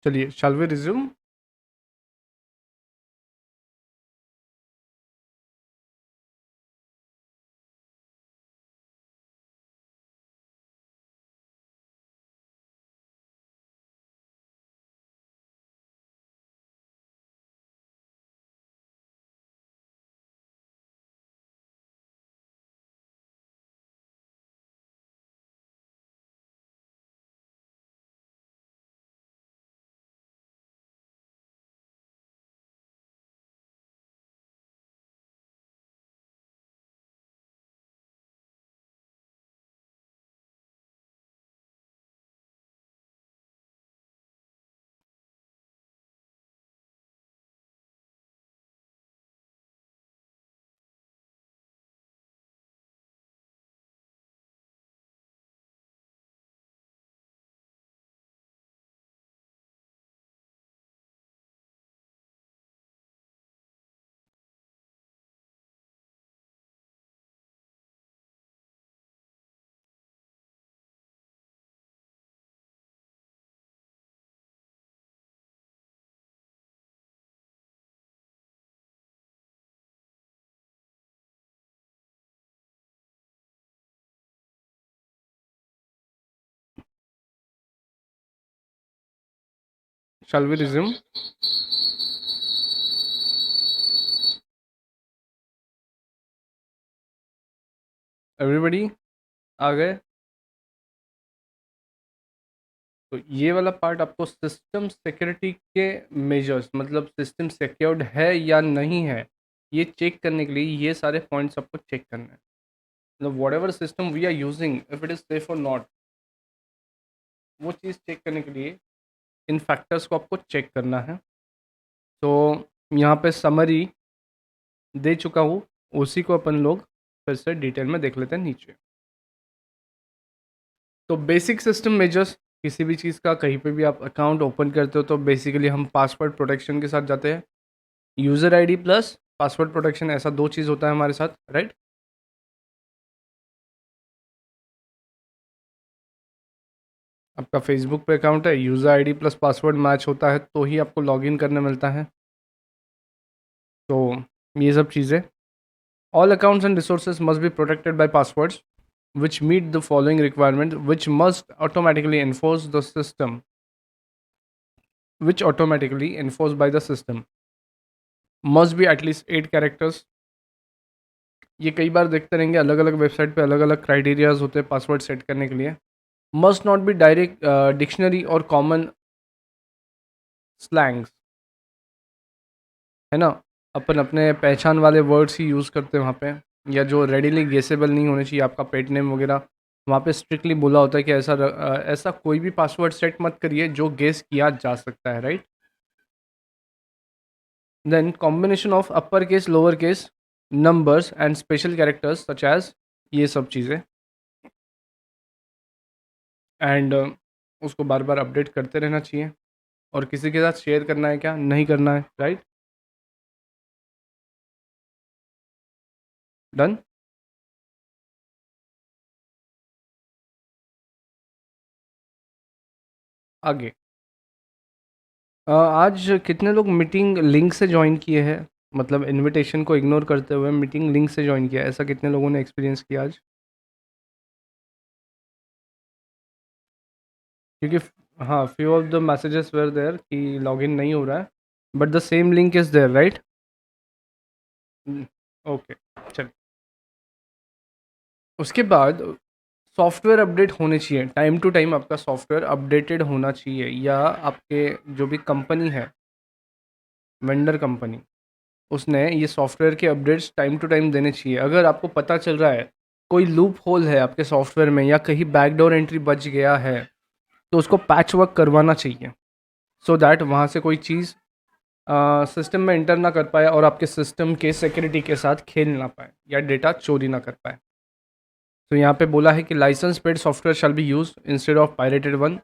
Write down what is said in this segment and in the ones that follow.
चलिए, shall we resume? Shall we resume? Everybody आ गए? तो ये वाला पार्ट आपको सिस्टम सिक्योरिटी के मेजर्स, मतलब सिस्टम सिक्योर्ड है या नहीं है, ये चेक करने के लिए ये सारे पॉइंट्स आपको चेक करना है। मतलब whatever system we are using, if it is safe और नॉट, वो चीज़ चेक करने के लिए इन फैक्टर्स को आपको चेक करना है। तो यहाँ पे समरी दे चुका हूँ, उसी को अपन लोग फिर से डिटेल में देख लेते हैं नीचे। तो बेसिक सिस्टम मेजर्स, किसी भी चीज़ का कहीं पे भी आप अकाउंट ओपन करते हो तो बेसिकली हम पासवर्ड प्रोटेक्शन के साथ जाते हैं। User ID plus password protection, ऐसा दो चीज़ होता है हमारे साथ, राइट? आपका फेसबुक पे अकाउंट है, user ID plus password match होता है तो ही आपको लॉगिन करने मिलता है। तो ये सब चीज़ें, all accounts and resources must be protected bye passwords which meet the following requirement, which must automatically enforce the system, which automatically enforced by the system, must be at least 8 characters। ये कई बार देखते रहेंगे, अलग अलग website पे अलग अलग criterias होते हैं पासवर्ड सेट करने के लिए। Must not be direct dictionary और कॉमन स्लैंग्स, है ना? अपन अपने पहचान वाले वर्ड्स ही यूज़ करते हैं वहाँ पे, या जो रेडीली गेसेबल नहीं होने चाहिए, आपका पेट नेम वगैरह, वहाँ पे स्ट्रिक्टली बोला होता है कि ऐसा कोई भी पासवर्ड सेट मत करिए जो गेस किया जा सकता है, right? Then combination of upper case, lower case, numbers and special characters such as, ये सब चीज़ें। एंड उसको बार बार अपडेट करते रहना चाहिए, और किसी के साथ शेयर करना है क्या, नहीं करना है, राइट? डन? आगे आज कितने लोग मीटिंग लिंक से ज्वाइन किए हैं? मतलब इनविटेशन को इग्नोर करते हुए मीटिंग लिंक से ज्वाइन किया, ऐसा कितने लोगों ने एक्सपीरियंस किया आज? क्योंकि हाँ, few of the messages were there कि लॉगिन नहीं हो रहा है, but the same link is there, right? Okay, चल। उसके बाद सॉफ्टवेयर अपडेट होने चाहिए टाइम टू टाइम, आपका सॉफ्टवेयर अपडेटेड होना चाहिए, या आपके जो भी कंपनी है, वेंडर कंपनी, उसने ये सॉफ्टवेयर के अपडेट्स टाइम टू टाइम देने चाहिए। अगर आपको पता चल रहा है कोई लूप होल है आपके सॉफ्टवेयर में, या कहीं बैकडोर एंट्री बच गया है, तो उसको पैच वर्क करवाना चाहिए, सो दैट वहाँ से कोई चीज़ सिस्टम में इंटर ना कर पाए और आपके सिस्टम के सिक्योरिटी के साथ खेल ना पाए या डेटा चोरी ना कर पाए। तो यहाँ पे बोला है कि license paid software shall be used instead of pirated one.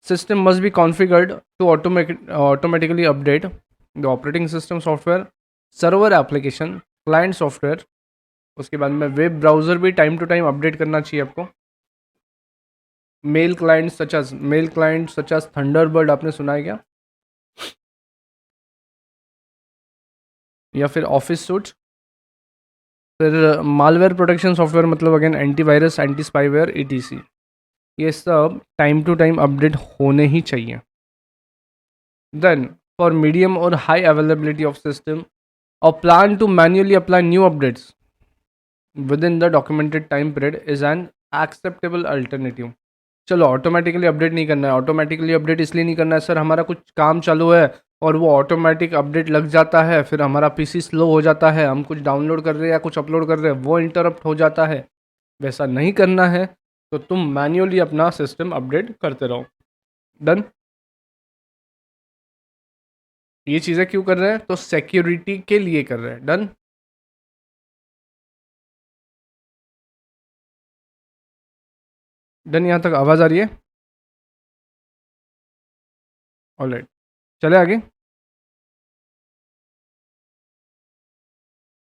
System must be configured to automatically update the operating system software, server application, client software. उसके बाद में वेब ब्राउज़र भी टाइम टू टाइम अपडेट करना चाहिए आपको। Mail client such as Thunderbird, आपने सुना है क्या? या फिर ऑफिस सूट। फिर मालवेयर प्रोटेक्शन सॉफ्टवेयर मतलब again antivirus, anti spyware, etc. ये सब टाइम टू टाइम अपडेट होने ही चाहिए। देन फॉर मीडियम और हाई अवेलेबिलिटी ऑफ सिस्टम और plan to manually apply new updates within the documented time period is an acceptable alternative. चलो automatically update नहीं करना है। ऑटोमेटिकली अपडेट इसलिए नहीं करना है सर, हमारा कुछ काम चालू है और वो ऑटोमेटिक अपडेट लग जाता है, फिर हमारा पीसी स्लो हो जाता है, हम कुछ डाउनलोड कर रहे हैं या कुछ अपलोड कर रहे हैं, वो इंटरप्ट हो जाता है। वैसा नहीं करना है, तो तुम मैन्युअली अपना सिस्टम अपडेट करते रहो। डन। ये चीज़ें क्यों कर रहे हैं? तो सिक्योरिटी के लिए कर रहे हैं। डन। डन, यहाँ तक आवाज़ आ रही है? ऑलराइट, चले आगे।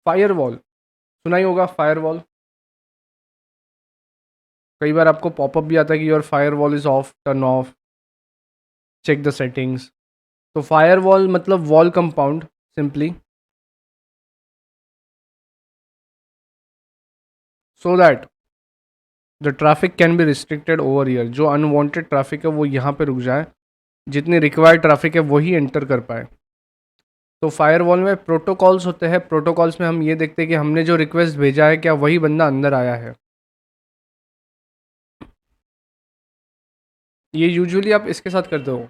फायरवॉल सुना ही होगा, फायरवॉल। कई बार आपको पॉपअप भी आता है कि your firewall is off, turn off, check the settings. तो फायरवॉल मतलब wall compound, simply so that the traffic can be restricted over here. जो अनवांटेड ट्रैफिक है वो यहाँ पे रुक जाए, जितनी रिक्वायर्ड ट्रैफिक है वही एंटर कर पाए। तो फायरवॉल में प्रोटोकॉल्स होते हैं। प्रोटोकॉल्स में हम ये देखते हैं कि हमने जो रिक्वेस्ट भेजा है क्या वही बंदा अंदर आया है। ये यूजुअली आप इसके साथ करते हो,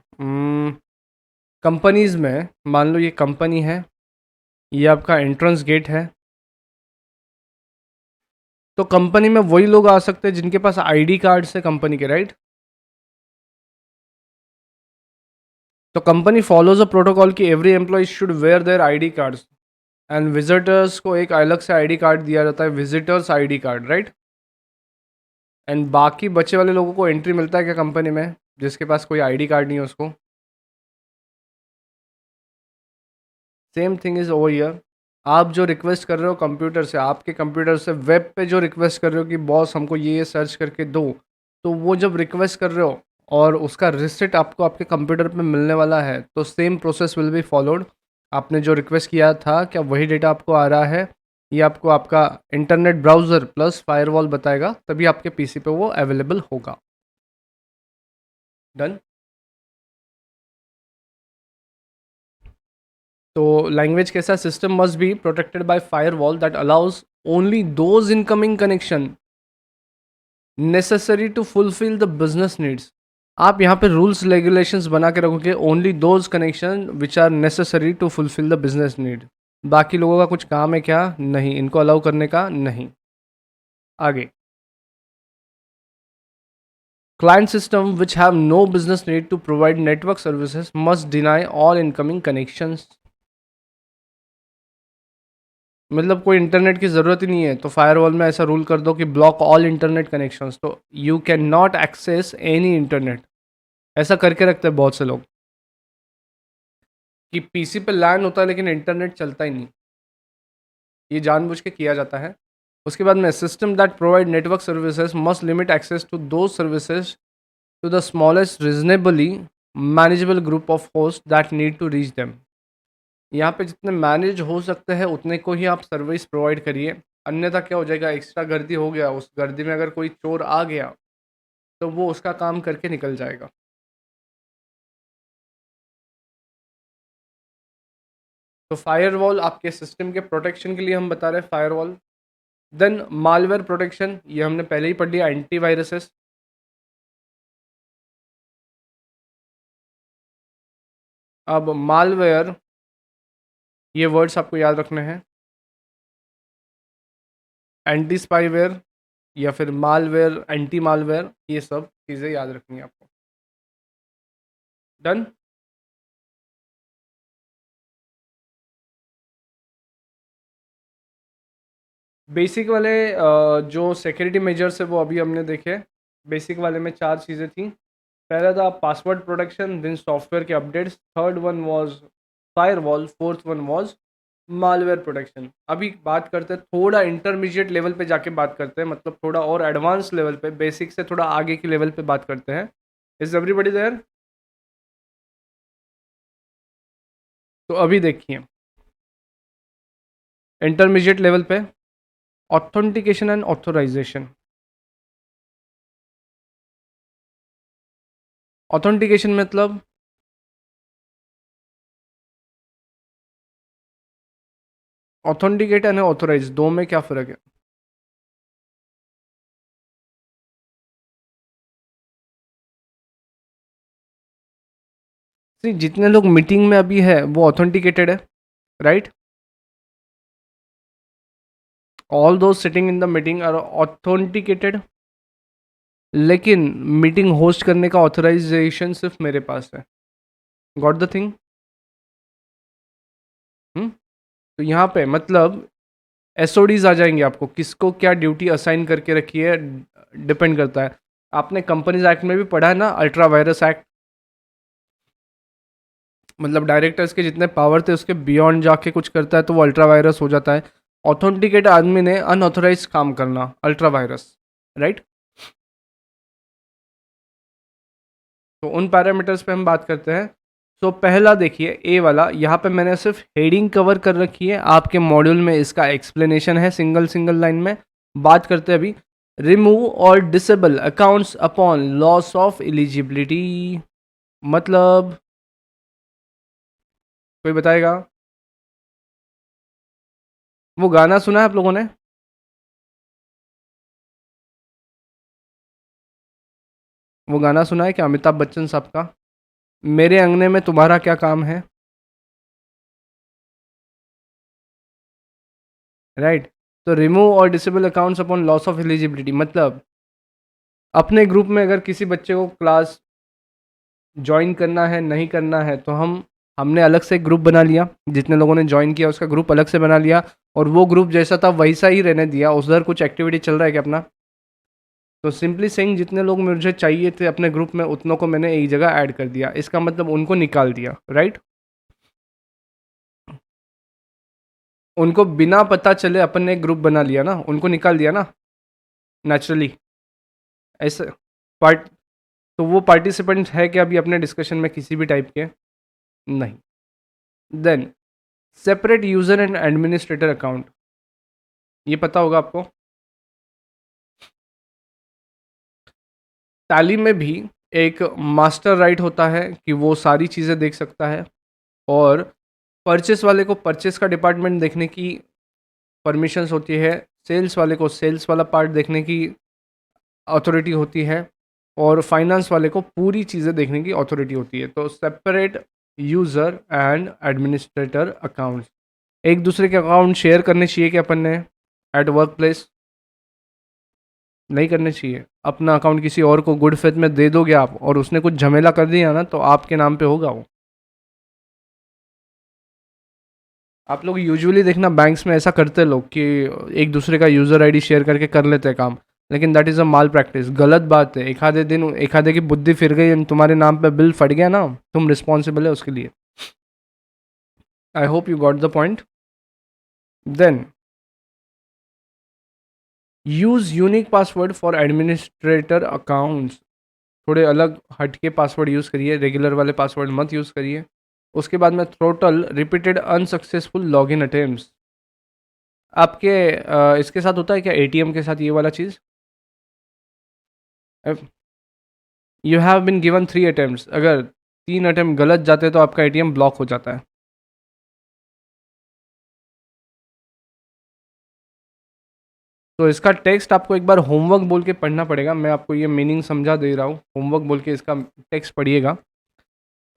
कंपनीज़ में। मान लो ये कंपनी है, ये आपका एंट्रेंस गेट है। तो कंपनी में वही लोग आ सकते हैं जिनके पास आईडी कार्ड है कंपनी के, राइट? तो कंपनी फॉलोज अ प्रोटोकॉल कि every employee should wear their ID cards, and visitors को एक अलग से आईडी कार्ड दिया जाता है, visitors ID card, right? And बाकी बचे वाले लोगों को एंट्री मिलता है क्या कंपनी में, जिसके पास कोई आईडी कार्ड नहीं है उसको? Same thing is over here. आप जो रिक्वेस्ट कर रहे हो कंप्यूटर से, आपके कंप्यूटर से वेब पे जो रिक्वेस्ट कर रहे हो कि बॉस हमको ये सर्च करके दो, तो वो जब रिक्वेस्ट कर रहे हो और उसका रिसिट आपको आपके कंप्यूटर पे मिलने वाला है, तो same process will be followed. आपने जो रिक्वेस्ट किया था क्या वही डेटा आपको आ रहा है? ये आपको आपका इंटरनेट ब्राउज़र प्लस फायरवॉल बताएगा, तभी आपके पीसी पे वो अवेलेबल होगा। डन। तो लैंग्वेज कैसा? System must be protected by firewall that allows only those incoming connection necessary to fulfill the business needs. आप यहाँ पे रूल्स रेगुलेशंस बना के रखोगे, only those connection which are necessary to fulfill the business need. बाकी लोगों का कुछ काम है क्या? नहीं, इनको अलाउ करने का नहीं। आगे, client system which have no business need to provide network services must deny all incoming connections. मतलब कोई इंटरनेट की ज़रूरत ही नहीं है तो फायरवॉल में ऐसा रूल कर दो कि block all internet connections, so you can not access any internet. ऐसा करके रखते हैं बहुत से लोग कि पीसी पे लैन होता है लेकिन इंटरनेट चलता ही नहीं। ये जानबूझ के किया जाता है। उसके बाद में system that provide network services must limit access to those services to the smallest reasonably manageable group of host that need to reach them. यहाँ पे जितने मैनेज हो सकते हैं उतने को ही आप सर्विस प्रोवाइड करिए। अन्यथा क्या हो जाएगा, एक्स्ट्रा गर्दी हो गया, उस गर्दी में अगर कोई चोर आ गया तो वो उसका काम करके निकल जाएगा। तो फायरवॉल आपके सिस्टम के प्रोटेक्शन के लिए हम बता रहे हैं फायरवॉल। देन मालवेयर प्रोटेक्शन, ये हमने पहले ही पढ़ लिया, एंटीवायरसेस। अब मालवेयर, ये वर्ड्स आपको याद रखने हैं। एंटी स्पाईवेयर या फिर मालवेयर, एंटी मालवेयर, ये सब चीज़ें याद रखनी है आपको। डन। बेसिक वाले जो सिक्योरिटी मेजर्स है वो अभी हमने देखे। बेसिक वाले में चार चीज़ें थी। पहला था पासवर्ड प्रोटेक्शन, देन सॉफ्टवेयर के updates, third one was firewall, fourth one was malware protection. अभी बात करते हैं थोड़ा इंटरमीडिएट लेवल पे जाके बात करते हैं, मतलब थोड़ा और एडवांस लेवल पे, बेसिक से थोड़ा आगे की लेवल पे बात करते हैं। Is everybody there? तो अभी देखिए इंटरमीडिएट लेवल पे ऑथेंटिकेशन एंड ऑथोराइजेशन। ऑथेंटिकेशन मतलब ऑथेंटिकेट एंड ऑथोराइज, दो में क्या फ़र्क है? सी जितने लोग मीटिंग में अभी है वो ऑथेंटिकेटेड है, right? All those sitting in the meeting are authenticated, लेकिन मीटिंग होस्ट करने का ऑथराइजेशन सिर्फ मेरे पास है। Got the thing? तो यहाँ पे मतलब एसओडीज आ जाएंगे, आपको किसको क्या ड्यूटी असाइन करके रखी है डिपेंड करता है। आपने कंपनीज एक्ट में भी पढ़ा है ना, अल्ट्रा वायरस एक्ट, मतलब डायरेक्टर्स के जितने पावर थे उसके बियॉन्ड जाके कुछ करता है तो वो अल्ट्रा वायरस हो जाता है। ऑथेंटिकेट आदमी ने अनऑथोराइज काम करना, अल्ट्रा वायरस, राइट? तो उन पैरामीटर्स पे हम बात करते हैं। सो पहला देखिए ए वाला, यहाँ पे मैंने सिर्फ हेडिंग कवर कर रखी है, आपके मॉड्यूल में इसका एक्सप्लेनेशन है सिंगल सिंगल लाइन में। बात करते हैं अभी, रिमूव और disable accounts upon loss of eligibility, मतलब कोई बताएगा? वो गाना सुना है आप लोगों ने? वो गाना सुना है क्या अमिताभ बच्चन साहब का, मेरे अंगने में तुम्हारा क्या काम है, राइट? तो रिमूव और disable accounts upon loss of eligibility मतलब अपने ग्रुप में अगर किसी बच्चे को क्लास ज्वाइन करना है नहीं करना है तो हमने अलग से एक ग्रुप बना लिया, जितने लोगों ने ज्वाइन किया उसका ग्रुप अलग से बना लिया, और वो ग्रुप जैसा था वैसा ही रहने दिया। उधर कुछ एक्टिविटी चल रहा है क्या अपना? तो सिंपली सेइंग जितने लोग मुझे चाहिए थे अपने ग्रुप में उतनों को मैंने एक जगह ऐड कर दिया, इसका मतलब उनको निकाल दिया, राइट? उनको बिना पता चले अपन ने एक ग्रुप बना लिया ना, उनको निकाल दिया ना नेचुरली, ऐसे पार्ट। तो वो पार्टिसिपेंट है क्या अभी अपने डिस्कशन में किसी भी टाइप के? नहीं। Then separate user and administrator account, ये पता होगा आपको। तालीम में भी एक मास्टर राइट होता है कि वो सारी चीज़ें देख सकता है, और परचेस वाले को परचेस का डिपार्टमेंट देखने की परमिशंस होती है, सेल्स वाले को सेल्स वाला पार्ट देखने की अथॉरिटी होती है, और फाइनेंस वाले को पूरी चीज़ें देखने की अथॉरिटी होती है। तो separate user and administrator accounts, एक दूसरे के अकाउंट शेयर करने चाहिए कि अपन ने एट वर्क प्लेस? नहीं करने चाहिए। अपना अकाउंट किसी और को गुड फेथ में दे दोगे आप और उसने कुछ झमेला कर दिया ना तो आपके नाम पे होगा वो। आप लोग यूजुअली देखना बैंक्स में ऐसा करते लोग कि एक दूसरे का यूज़र आईडी शेयर करके कर लेते हैं काम, लेकिन that is a mall practice, गलत बात है। एक आधे दिन एक आधे की बुद्धि फिर गई and तुम्हारे नाम पे बिल फट गया ना, तुम रिस्पॉन्सिबल है उसके लिए। I hope you got the point. Then use unique password for administrator accounts, थोड़े अलग हटके पासवर्ड यूज़ करिए, रेगुलर वाले पासवर्ड मत यूज़ करिए। उसके बाद में total repeated unsuccessful login attempts, आपके इसके साथ होता है क्या एटीएम के साथ ये वाला चीज़? You have been given 3 attempts, अगर 3 अटेम्प्ट गलत जाते तो आपका एटीएम ब्लॉक हो जाता है। तो इसका टेक्स्ट आपको एक बार होमवर्क बोल के पढ़ना पड़ेगा, मैं आपको ये मीनिंग समझा दे रहा हूँ, होमवर्क बोल के इसका टेक्स्ट पढ़िएगा।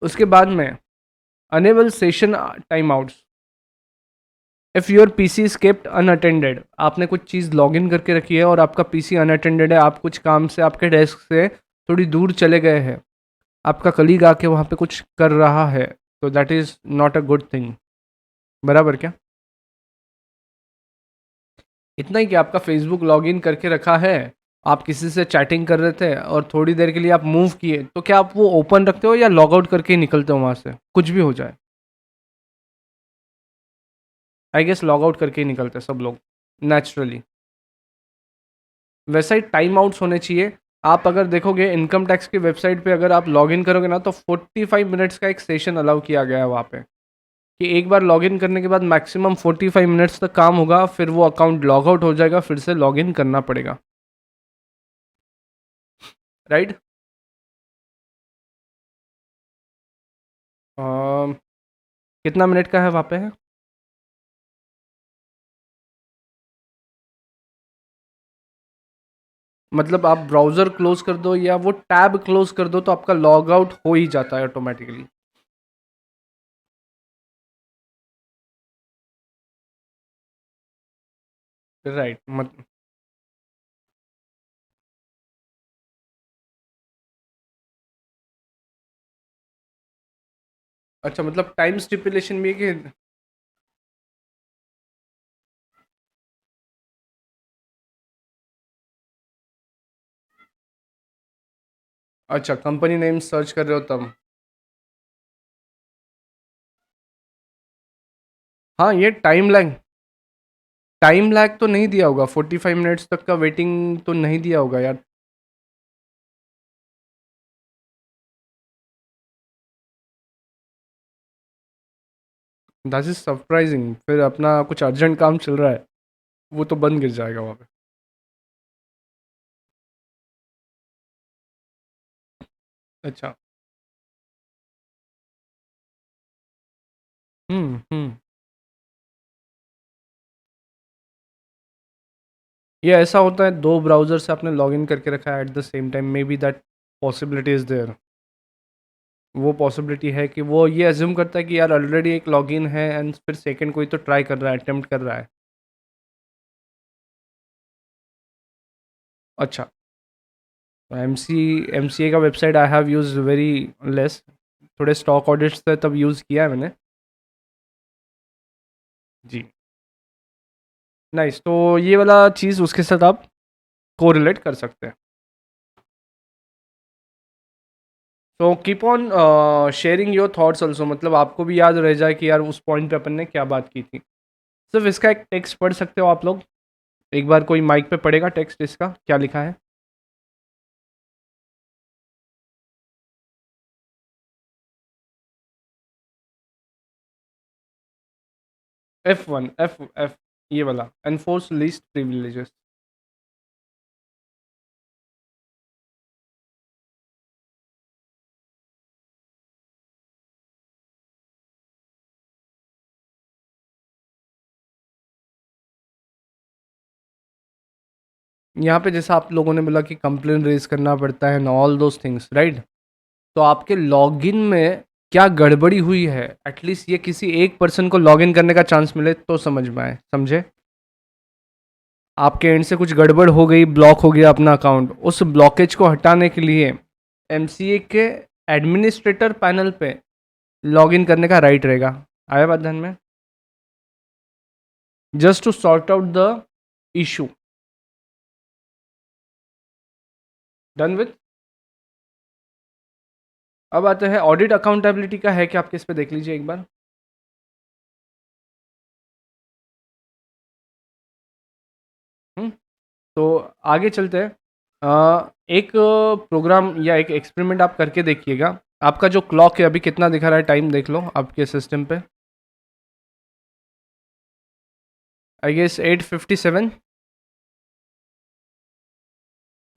उसके बाद में enable session time outs, if your PC is kept unattended, आपने कुछ चीज़ लॉगिन करके रखी है और आपका पीसी अनअटेंडेड है, आप कुछ काम से आपके डेस्क से थोड़ी दूर चले गए हैं, आपका कलीग आके वहाँ पे कुछ कर रहा है, तो that is not a good thing. बराबर क्या? इतना ही कि आपका फेसबुक लॉगिन करके रखा है, आप किसी से चैटिंग कर रहे थे और थोड़ी देर के लिए आप मूव किए, तो क्या आप वो ओपन रखते हो या लॉग आउट करके ही निकलते हो वहाँ से, कुछ भी हो जाए? आई गेस लॉग आउट करके ही निकलते हैं सब लोग नेचुरली। वैसा ही टाइम आउट्स होने चाहिए। आप अगर देखोगे इनकम टैक्स की वेबसाइट पे अगर आप लॉगिन करोगे ना तो 45 मिनट्स का एक सेशन अलाउ किया गया है वहाँ पे, कि एक बार लॉगिन करने के बाद मैक्सिमम 45 मिनट्स तक काम होगा, फिर वो अकाउंट लॉग आउट हो जाएगा, फिर से लॉगिन करना पड़ेगा, राइट। कितना मिनट का है वहाँ पे है? मतलब आप ब्राउज़र क्लोज कर दो या वो टैब क्लोज कर दो तो आपका लॉग आउट हो ही जाता है ऑटोमेटिकली। राइट मत अच्छा, मतलब टाइम स्टिपुलेशन भी है कि अच्छा कंपनी नेम सर्च कर रहे हो तब? हाँ, ये टाइम लैग तो नहीं दिया होगा, 45 मिनट्स तक का वेटिंग तो नहीं दिया होगा यार। That is surprising. फिर अपना कुछ अर्जेंट काम चल रहा है, वो तो बंद गिर जाएगा वहाँ पे। अच्छा। हम्म। ये ऐसा होता है, दो ब्राउज़र से आपने लॉगिन करके रखा है at the same time, may be that possibility is there. वो पॉसिबिलिटी है कि वो ये अज्यूम करता है कि यार ऑलरेडी एक लॉगिन है एंड फिर सेकंड कोई तो ट्राई कर रहा है, अटेम्प्ट कर रहा है। अच्छा। एम सी ए का website I have use very less, थोड़े स्टॉक ऑडिट्स थे तब यूज़ किया है मैंने। जी। नाइस, तो ये वाला चीज़ उसके साथ आप कोरिलेट कर सकते हैं। तो keep on sharing your thoughts also, मतलब आपको भी याद रह जाए कि यार उस पॉइंट पे अपन ने क्या बात की थी। सिर्फ इसका एक टेक्स्ट पढ़ सकते हो आप लोग, एक बार कोई माइक पे पढ़ेगा टेक्स्ट इसका क्या लिखा है? F1 F ये वाला एनफोर्स लीस्ट प्रिविलेजेस। यहाँ पे जैसा आप लोगों ने बोला कि कंप्लेन रेज करना पड़ता है and all those things, right. तो आपके लॉगिन में क्या गड़बड़ी हुई है, एटलीस्ट ये किसी एक पर्सन को लॉगिन करने का चांस मिले तो समझ में आए, समझे। आपके एंड से कुछ गड़बड़ हो गई, ब्लॉक हो गया अपना अकाउंट, उस ब्लॉकेज को हटाने के लिए एमसीए के एडमिनिस्ट्रेटर पैनल पे लॉगिन करने का राइट रहेगा। आया बात ध्यान में? Just to sort out the issue. Done with. अब आते हैं ऑडिट अकाउंटेबिलिटी का है कि आपके इस पे देख लीजिए एक बार। हम्म, तो आगे चलते हैं। एक प्रोग्राम या एक एक्सपेरिमेंट आप करके देखिएगा। आपका जो क्लॉक है अभी कितना दिखा रहा है, टाइम देख लो आपके सिस्टम पे। I guess 8:57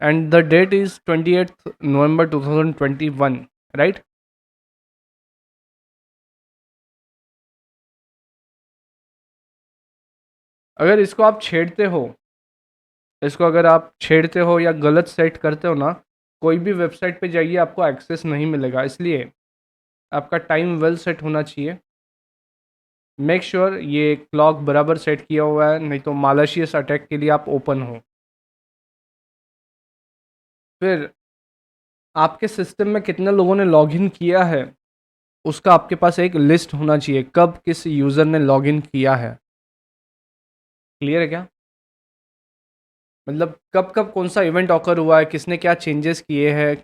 and the date is 28 November 2021, right. अगर इसको आप छेड़ते हो, इसको अगर आप छेड़ते हो या गलत सेट करते हो ना, कोई भी वेबसाइट पे जाइए आपको एक्सेस नहीं मिलेगा। इसलिए आपका टाइम वेल सेट होना चाहिए। मेक श्योर ये क्लॉक बराबर सेट किया हुआ है, नहीं तो मालाशियस अटैक के लिए आप ओपन हो। फिर आपके सिस्टम में कितने लोगों ने लॉगिन किया है उसका आपके पास एक लिस्ट होना चाहिए, कब किस यूज़र ने लॉगिन किया है। क्लियर है क्या? मतलब कब कब कौन सा इवेंट ऑकर हुआ है, किसने क्या चेंजेस किए हैं,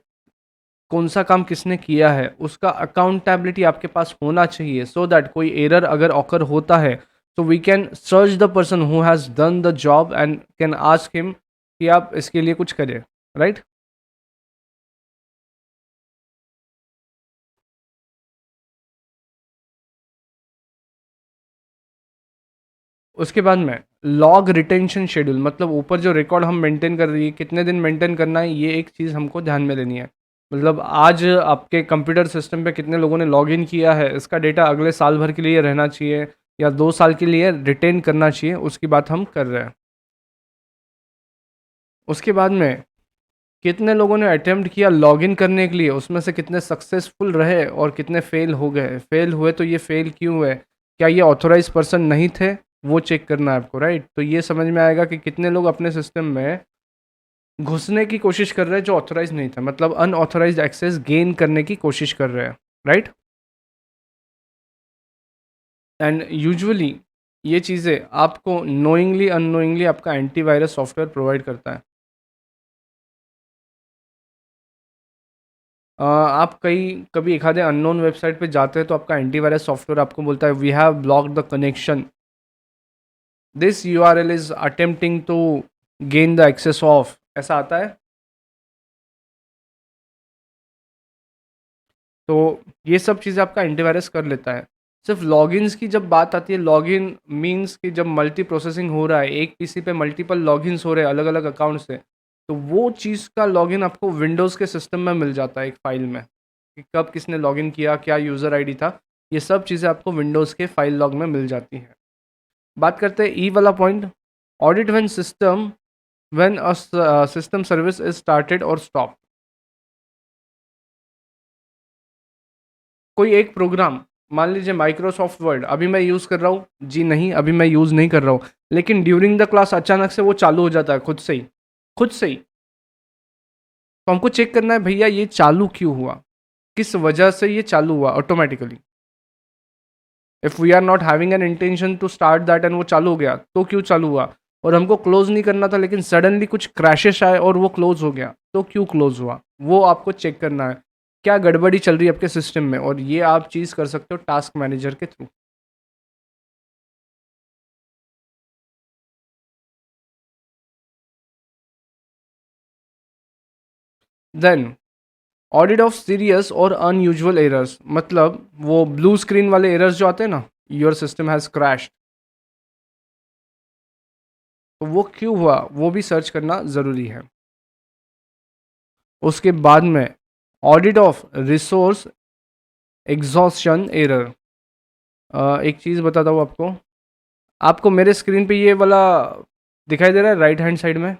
कौन सा काम किसने किया है, उसका अकाउंटेबिलिटी आपके पास होना चाहिए, सो दैट कोई एरर अगर ऑकर होता है So we can search the person who has done the job and can ask him कि आप इसके लिए कुछ करें, राइट? उसके बाद में लॉग रिटेंशन शेड्यूल, मतलब ऊपर जो रिकॉर्ड हम मेंटेन कर रही है, कितने दिन मेंटेन करना है, ये एक चीज़ हमको ध्यान में लेनी है। मतलब आज आपके कंप्यूटर सिस्टम पे कितने लोगों ने लॉगिन किया है, इसका डेटा अगले साल भर के लिए रहना चाहिए या 2 साल के लिए रिटेन करना चाहिए, उसकी बात हम कर रहे हैं। उसके बाद में कितने लोगों ने अटेम्प्ट किया लॉगिन करने के लिए, उसमें से कितने सक्सेसफुल रहे और कितने फेल हो गए। फेल हुए तो ये फेल क्यों हुए, क्या ये ऑथोराइज पर्सन नहीं थे, वो चेक करना है आपको, राइट? तो ये समझ में आएगा कि कितने लोग अपने सिस्टम में घुसने की कोशिश कर रहे हैं जो ऑथोराइज नहीं था, मतलब अनऑथोराइज एक्सेस गेन करने की कोशिश कर रहे हैं, राइट? एंड यूजुअली ये चीज़ें आपको नोइंगली अननोइंगली आपका एंटीवायरस सॉफ्टवेयर प्रोवाइड करता है। आप कई कभी एक आधे अननोन वेबसाइट पे जाते हैं तो आपका एंटीवायरस सॉफ्टवेयर आपको बोलता है we have blocked the connection, this URL is attempting to gain the access of, ऐसा आता है। तो ये सब चीज़ें आपका एंटीवायरस कर लेता है। सिर्फ लॉगिन्स की जब बात आती है, लॉगिन मीन्स कि जब मल्टी प्रोसेसिंग हो रहा है, एक पीसी पे मल्टीपल लॉगिन्स हो रहे हैं अलग अलग अकाउंट से, तो वो चीज़ का लॉगिन आपको विंडोज़ के सिस्टम में मिल जाता है एक फ़ाइल में, कि कब किसने लॉगिन किया, क्या यूज़र आईडी था, ये सब चीज़ें आपको विंडोज़ के फाइल लॉग में मिल जाती हैं। बात करते हैं ई वाला point, audit when a system service is started और स्टॉप। कोई एक प्रोग्राम, मान लीजिए माइक्रोसॉफ्ट वर्ड, अभी मैं यूज़ कर रहा हूँ, जी नहीं अभी मैं यूज़ नहीं कर रहा हूँ, लेकिन ड्यूरिंग द क्लास अचानक से वो चालू हो जाता है खुद से ही, खुद से ही। तो हमको चेक करना है भैया ये चालू क्यों हुआ, किस वजह से ये चालू हुआ automatically. If we are not having an intention to start that and वो चालू हो गया, तो क्यों चालू हुआ? और हमको क्लोज नहीं करना था लेकिन सडनली कुछ क्रैशेस आए और वो क्लोज हो गया, तो क्यों क्लोज हुआ, वो आपको चेक करना है। क्या गड़बड़ी चल रही है आपके सिस्टम में, और ये आप चीज़ कर सकते हो टास्क मैनेजर के through. Then audit of serious और अनयूजुअल एरर्स, मतलब वो ब्लू स्क्रीन वाले एरर्स जो आते हैं ना, योर सिस्टम हैज़ क्रैश, तो वो क्यों हुआ वो भी सर्च करना ज़रूरी है। उसके बाद में audit of resource exhaustion error. एक चीज़ बताता हूँ आपको, आपको मेरे स्क्रीन पे ये वाला दिखाई दे रहा है राइट हैंड साइड में,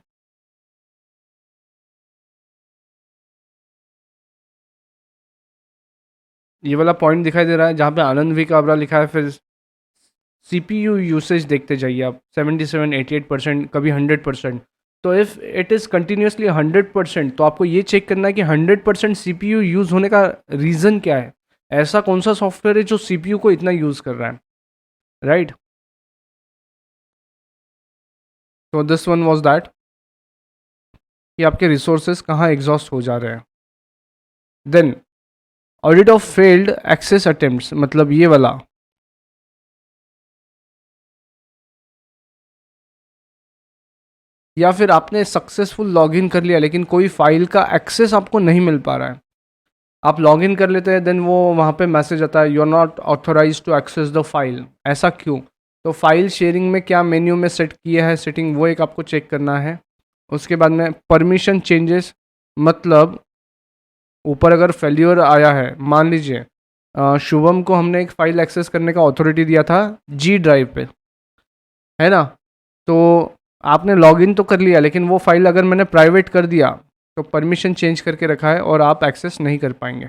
ये वाला पॉइंट दिखाई दे रहा है जहाँ पे आनंद वी काबरा लिखा है, फिर CPU यूसेज देखते जाइए आप, 77 88%, कभी 100%। तो इफ़ इट इज़ कंटिन्यूसली 100%, तो आपको ये चेक करना है कि 100% CPU यूज़ होने का रीज़न क्या है, ऐसा कौन सा सॉफ्टवेयर है जो CPU को इतना यूज़ कर रहा है, राइट? तो दिस वन वॉज दैट, कि आपके रिसोर्सेज कहाँ एग्जॉस्ट हो जा रहे हैं। Then audit of failed access attempts, मतलब ये वाला, या फिर आपने सक्सेसफुल लॉगिन कर लिया लेकिन कोई फाइल का एक्सेस आपको नहीं मिल पा रहा है, आप लॉगिन कर लेते हैं, देन वो वहाँ पे मैसेज आता है you are not authorize to access the file, ऐसा क्यों? तो फाइल शेयरिंग में क्या मेन्यू में सेट किया है सेटिंग, वो एक आपको चेक करना है। उसके बाद में परमिशन चेंजेस, मतलब ऊपर अगर फेल्यूर आया है, मान लीजिए शुभम को हमने एक फ़ाइल एक्सेस करने का अथॉरिटी दिया था जी ड्राइव पे, है ना? तो आपने लॉगिन तो कर लिया लेकिन वो फाइल अगर मैंने प्राइवेट कर दिया तो परमिशन चेंज करके रखा है और आप एक्सेस नहीं कर पाएंगे।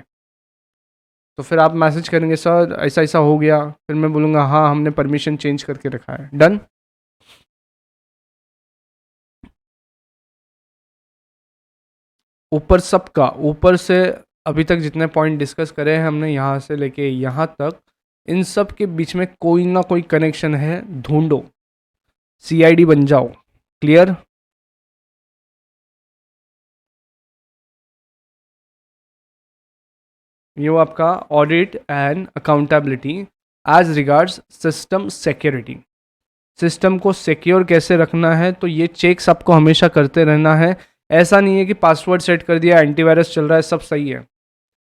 तो फिर आप मैसेज करेंगे सर ऐसा ऐसा हो गया, फिर मैं बोलूँगा हाँ हमने परमिशन चेंज करके रखा है, डन। ऊपर सबका, ऊपर से अभी तक जितने पॉइंट डिस्कस करे हैं हमने यहाँ से लेके यहाँ तक, इन सब के बीच में कोई ना कोई कनेक्शन है, ढूंढो, CID बन जाओ। क्लियर? ये वो आपका audit and accountability as regards system security. System को सिक्योर कैसे रखना है, तो ये चेक्स आपको हमेशा करते रहना है। ऐसा नहीं है कि पासवर्ड सेट कर दिया, एंटीवायरस चल रहा है, सब सही है,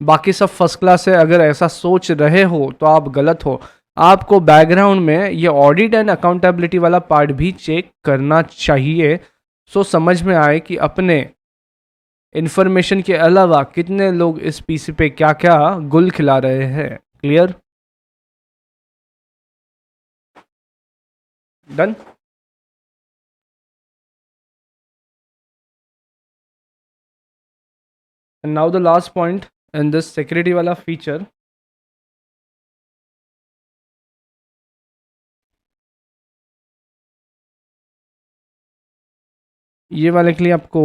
बाकी सब फर्स्ट क्लास है। अगर ऐसा सोच रहे हो तो आप गलत हो। आपको बैकग्राउंड में ये ऑडिट एंड अकाउंटेबिलिटी वाला पार्ट भी चेक करना चाहिए, सो समझ में आए कि अपने इंफॉर्मेशन के अलावा कितने लोग इस पीसी पे क्या क्या गुल खिला रहे हैं। Clear? Done? And now the last point in this security वाला फीचर, ये वाले के लिए आपको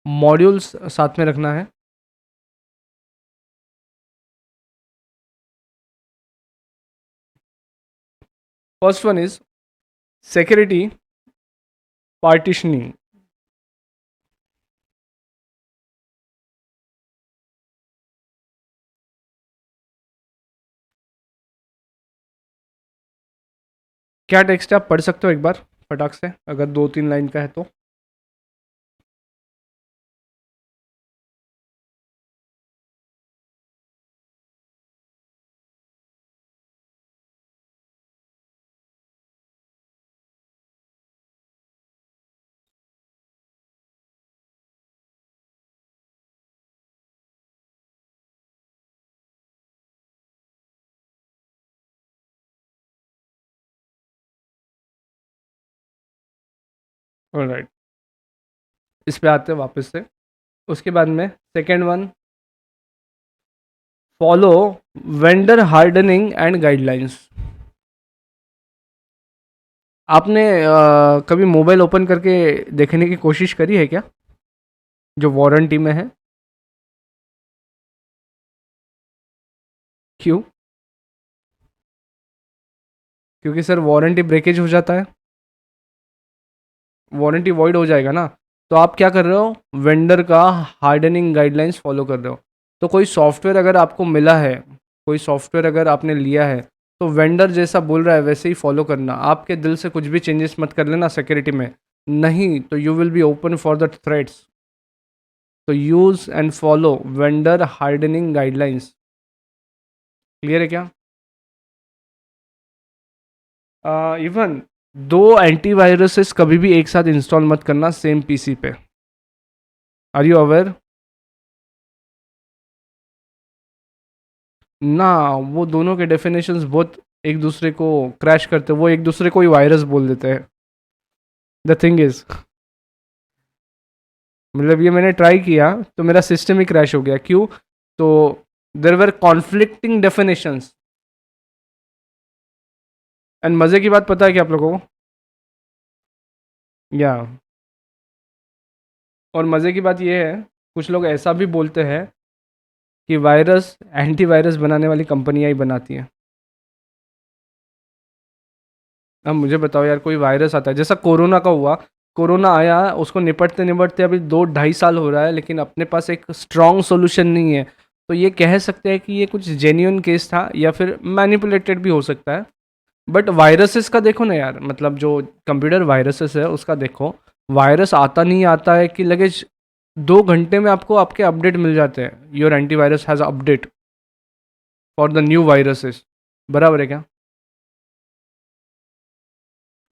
मॉड्यूल्स साथ में रखना है। First one is security partitioning. क्या टेक्स्ट है, आप पढ़ सकते हो एक बार फटाक से, अगर 2-3 लाइन का है तो। ऑलराइट, इस पे आते हैं वापस से। उसके बाद में second one, follow vendor hardening and guidelines. आपने कभी मोबाइल ओपन करके देखने की कोशिश करी है क्या, जो वारंटी में है? क्यों? क्योंकि सर वारंटी ब्रेकेज हो जाता है, वारंटी वॉइड हो जाएगा ना। तो आप क्या कर रहे हो, वेंडर का हार्डनिंग गाइडलाइंस फॉलो कर रहे हो। तो कोई सॉफ्टवेयर अगर आपको मिला है, कोई सॉफ्टवेयर अगर आपने लिया है, तो वेंडर जैसा बोल रहा है वैसे ही फॉलो करना। आपके दिल से कुछ भी चेंजेस मत कर लेना सिक्योरिटी में, नहीं तो you will be open for the threats. तो use and follow vendor hardening guidelines. Clear है क्या? इवन दो एंटीवायरसेस कभी भी एक साथ इंस्टॉल मत करना सेम पीसी पे। Are you aware? ना, वो दोनों के डेफिनेशंस बहुत एक दूसरे को क्रैश करते हैं, वो एक दूसरे को ही वायरस बोल देते हैं। द थिंग इज, मतलब ये मैंने ट्राई किया तो मेरा सिस्टम ही क्रैश हो गया। क्यों? तो देर वर कॉन्फ्लिक्टिंग डेफिनेशंस। एंड मज़े की बात पता है क्या आप लोगों को? या और मज़े की बात ये है, कुछ लोग ऐसा भी बोलते हैं कि वायरस एंटीवायरस बनाने वाली कंपनियां ही बनाती हैं। अब मुझे बताओ यार, कोई वायरस आता है जैसा कोरोना का हुआ, कोरोना आया, उसको निपटते निपटते अभी 2-2.5 साल हो रहा है, लेकिन अपने पास एक स्ट्रॉन्ग सोल्यूशन नहीं है। तो ये कह सकते हैं कि ये कुछ जेन्युइन केस था या फिर मैनिपुलेटेड भी हो सकता है। बट वायरसेस का देखो ना यार, मतलब जो कंप्यूटर वायरसेस है उसका देखो, वायरस आता नहीं आता है कि लगे 2 घंटे में आपको आपके अपडेट मिल जाते हैं, your antivirus has update for the new viruses. बराबर है क्या?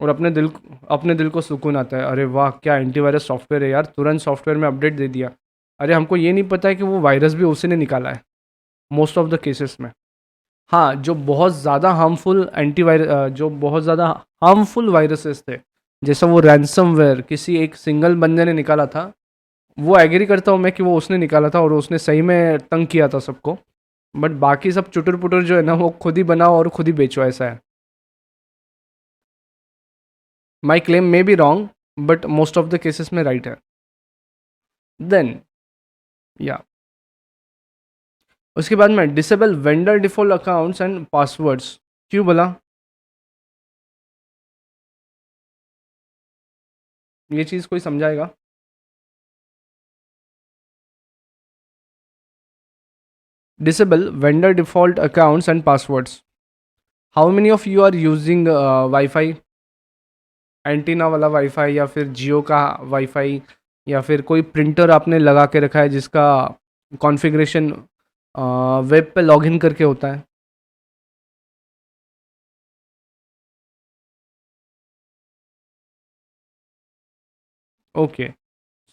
और अपने दिल को सुकून आता है, अरे वाह क्या एंटीवायरस सॉफ्टवेयर है यार, तुरंत सॉफ्टवेयर में अपडेट दे दिया। अरे हमको ये नहीं पता है कि वो वायरस भी उसी ने निकाला है मोस्ट ऑफ द केसेस में। हाँ, जो बहुत ज़्यादा हार्मफुल जो बहुत ज़्यादा हार्मफुल वायरसेस थे, जैसा वो रैंसमवेयर किसी एक सिंगल बंदे ने निकाला था, वो एग्री करता हूँ मैं कि वो उसने निकाला था और उसने सही में तंग किया था सबको। बट बाकी सब चुटर पुटर जो है ना, वो खुद ही बनाओ और खुद ही बेचो, ऐसा है। My claim may be wrong but most of the cases में राइट है। देन या उसके बाद में disable vendor default accounts and passwords. क्यों बोला? ये चीज़ कोई समझाएगा? Disable vendor default accounts and passwords. How many of you are using wifi, antenna वाला वाईफाई या फिर जियो का वाईफाई, या फिर कोई प्रिंटर आपने लगा के रखा है जिसका कॉन्फ़िगरेशन वेब पे लॉगिन करके होता है? ओके,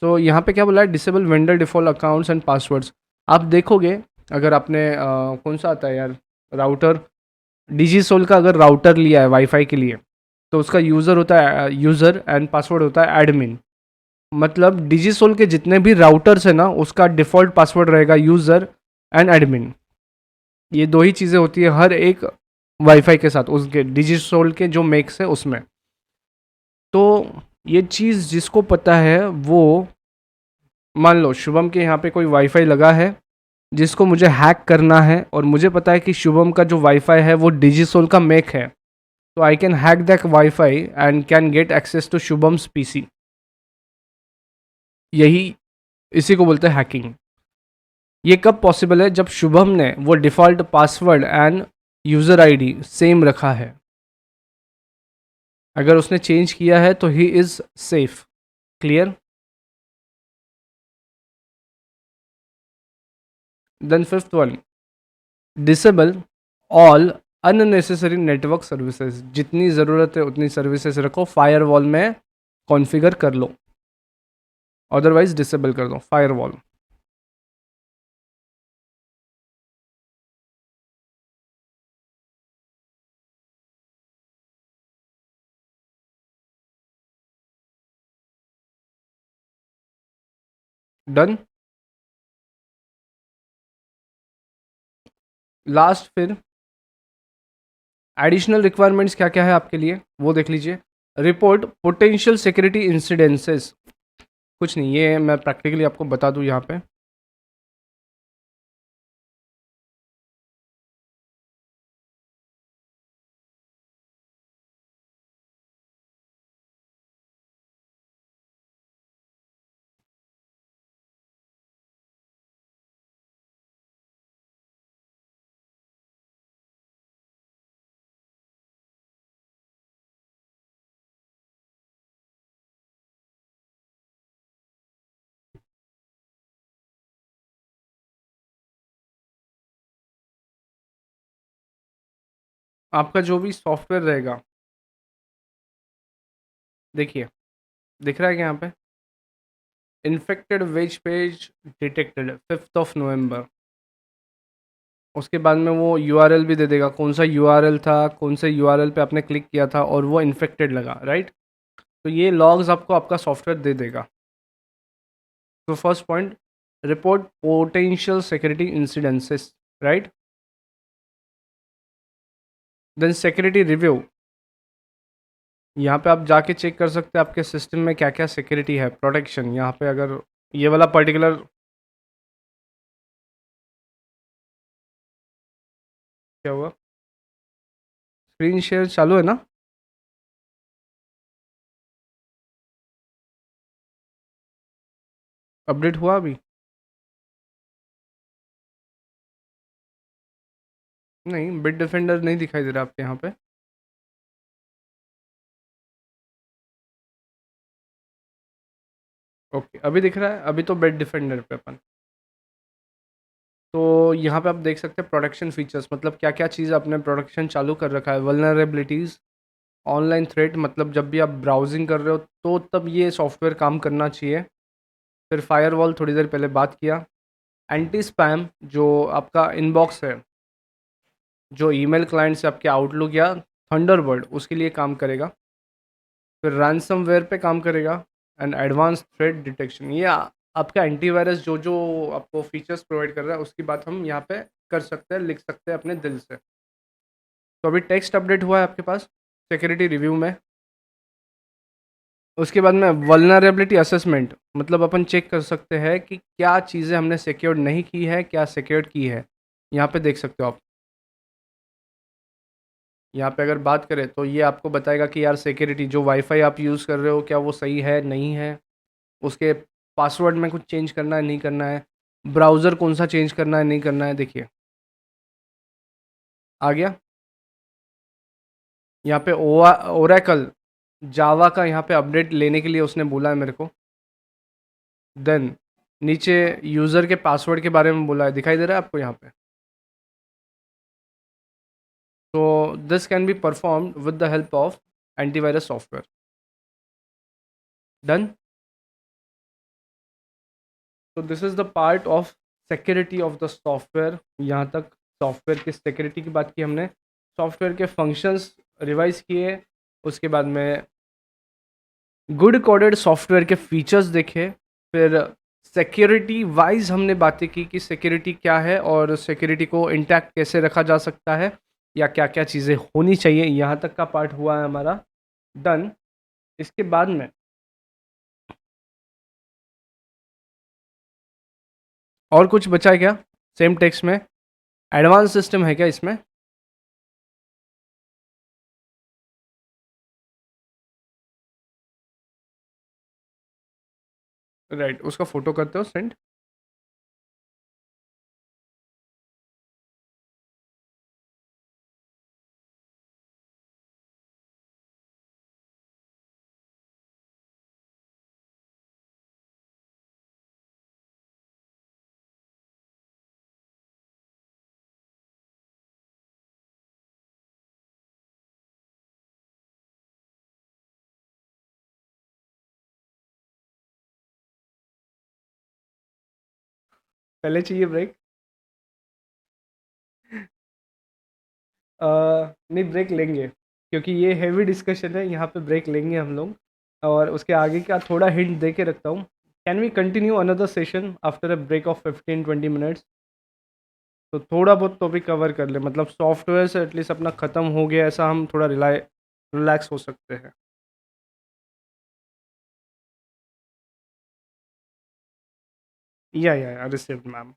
सो यहाँ पे क्या बोला है, disable vendor default accounts and passwords. आप देखोगे, अगर आपने कौन सा आता है यार, राउटर, डिजीसोल का अगर राउटर लिया है वाईफाई के लिए, तो उसका यूज़र होता है यूज़र एंड पासवर्ड होता है एडमिन। मतलब डिजीसोल के जितने भी राउटर्स है ना, उसका डिफ़ॉल्ट पासवर्ड रहेगा यूज़र एंड एडमिन। ये दो ही चीज़ें होती है हर एक वाईफाई के साथ, उसके डिजिसोल के जो मेक्स है उसमें। तो ये चीज़ जिसको पता है वो, मान लो शुभम के यहाँ पे कोई वाईफाई लगा है जिसको मुझे हैक करना है, और मुझे पता है कि शुभम का जो वाईफाई है वो डिजिसोल का मेक है, तो I can hack that wifi and can get access to Shubham's PC. यही, इसी को बोलते हैं हैकिंग। ये कब पॉसिबल है? जब शुभम ने वो default password and user ID same रखा है। अगर उसने चेंज किया है तो he is safe. Clear? Then fifth one, disable all unnecessary network services. जितनी ज़रूरत है उतनी सर्विसेज रखो, फायरवॉल में कॉन्फ़िगर कर लो, अदरवाइज डिसेबल कर दो फायरवॉल। डन। लास्ट फिर एडिशनल रिक्वायरमेंट्स क्या क्या है आपके लिए वो देख लीजिए। Report potential security incidences. कुछ नहीं, ये मैं प्रैक्टिकली आपको बता दूं यहाँ पे। आपका जो भी सॉफ्टवेयर रहेगा, देखिए, दिख रहा है कि यहाँ पे इन्फेक्टेड वेज पेज डिटेक्टेड 5 नवंबर। उसके बाद में वो यूआरएल भी दे देगा, कौन सा यूआरएल था, कौन से यूआरएल पे आपने क्लिक किया था और वो इन्फेक्टेड लगा, राइट? तो ये लॉग्स आपको आपका सॉफ्टवेयर दे देगा। तो first point, report potential security incidences, right? Then security review. यहाँ पे आप जाके चेक कर सकते हैं आपके सिस्टम में क्या क्या सिक्योरिटी है, प्रोटेक्शन। यहाँ पे अगर ये वाला पर्टिकुलर, क्या हुआ? स्क्रीन शेयर चालू है ना? अपडेट हुआ अभी? नहीं, बिट डिफेंडर नहीं दिखाई दे रहा आपके यहाँ पे। ओके, अभी दिख रहा है, अभी तो बिट डिफेंडर पे अपन। तो यहाँ पे आप देख सकते हैं प्रोटेक्शन फीचर्स, मतलब क्या क्या चीज़ आपने प्रोटेक्शन चालू कर रखा है। वल्नरेबिलिटीज़, ऑनलाइन थ्रेट, मतलब जब भी आप ब्राउजिंग कर रहे हो तो तब ये सॉफ्टवेयर काम करना चाहिए। फिर फायरवॉल, थोड़ी देर पहले बात किया। एंटी स्पैम, जो आपका इनबॉक्स है, जो ईमेल क्लाइंट से आपके आउटलुक या थंडरबर्ड, उसके लिए काम करेगा। फिर रैंसमवेयर पे काम करेगा। एंड एडवांस थ्रेट डिटेक्शन, ये आपका एंटीवायरस जो जो आपको फीचर्स प्रोवाइड कर रहा है उसकी बात हम यहाँ पे कर सकते हैं, लिख सकते हैं अपने दिल से। तो अभी टेक्स्ट अपडेट हुआ है आपके पास सिक्योरिटी रिव्यू में। उसके बाद में वल्नरेबिलिटी असेसमेंट, मतलब अपन चेक कर सकते हैं कि क्या चीज़ें हमने सिक्योर नहीं की है, क्या सिक्योर की है। यहाँ पे देख सकते हो आप। यहाँ पे अगर बात करें तो ये आपको बताएगा कि यार सिक्योरिटी, जो वाईफाई आप यूज़ कर रहे हो क्या वो सही है नहीं है, उसके पासवर्ड में कुछ चेंज करना है नहीं करना है, ब्राउज़र कौन सा चेंज करना है नहीं करना है। देखिए, आ गया। यहाँ पे ओरेकल जावा का यहाँ पे अपडेट लेने के लिए उसने बोला है मेरे को। देन नीचे यूज़र के पासवर्ड के बारे में बोला है, दिखाई दे रहा है आपको यहाँ पे। तो this can be performed with the help of antivirus software. Done. तो this is the part of security of the software. यहाँ तक सॉफ्टवेयर की सिक्योरिटी की बात की हमने, सॉफ्टवेयर के फंक्शंस रिवाइज किए, उसके बाद में गुड कोडेड सॉफ्टवेयर के फीचर्स देखे, फिर सिक्योरिटी वाइज हमने बातें की कि सिक्योरिटी क्या है और सिक्योरिटी को इंटैक्ट कैसे रखा जा सकता है या क्या क्या चीज़ें होनी चाहिए। यहाँ तक का पार्ट हुआ है हमारा डन। इसके बाद में और कुछ बचा है क्या सेम टेक्स्ट में? एडवांस सिस्टम है क्या इसमें? राइट, उसका फोटो करते हो सेंड। पहले चाहिए ब्रेक? नहीं, ब्रेक लेंगे क्योंकि ये हैवी डिस्कशन है, यहाँ पे ब्रेक लेंगे हम लोग। और उसके आगे का थोड़ा हिंट दे के रखता हूँ। Can we continue another session after a break of 15-20 minutes? तो थोड़ा बहुत तो भी कवर कर ले, मतलब सॉफ्टवेयर से एटलीस्ट अपना ख़त्म हो गया ऐसा हम थोड़ा रिलैक्स हो सकते हैं। या रिसीव्ड मैम।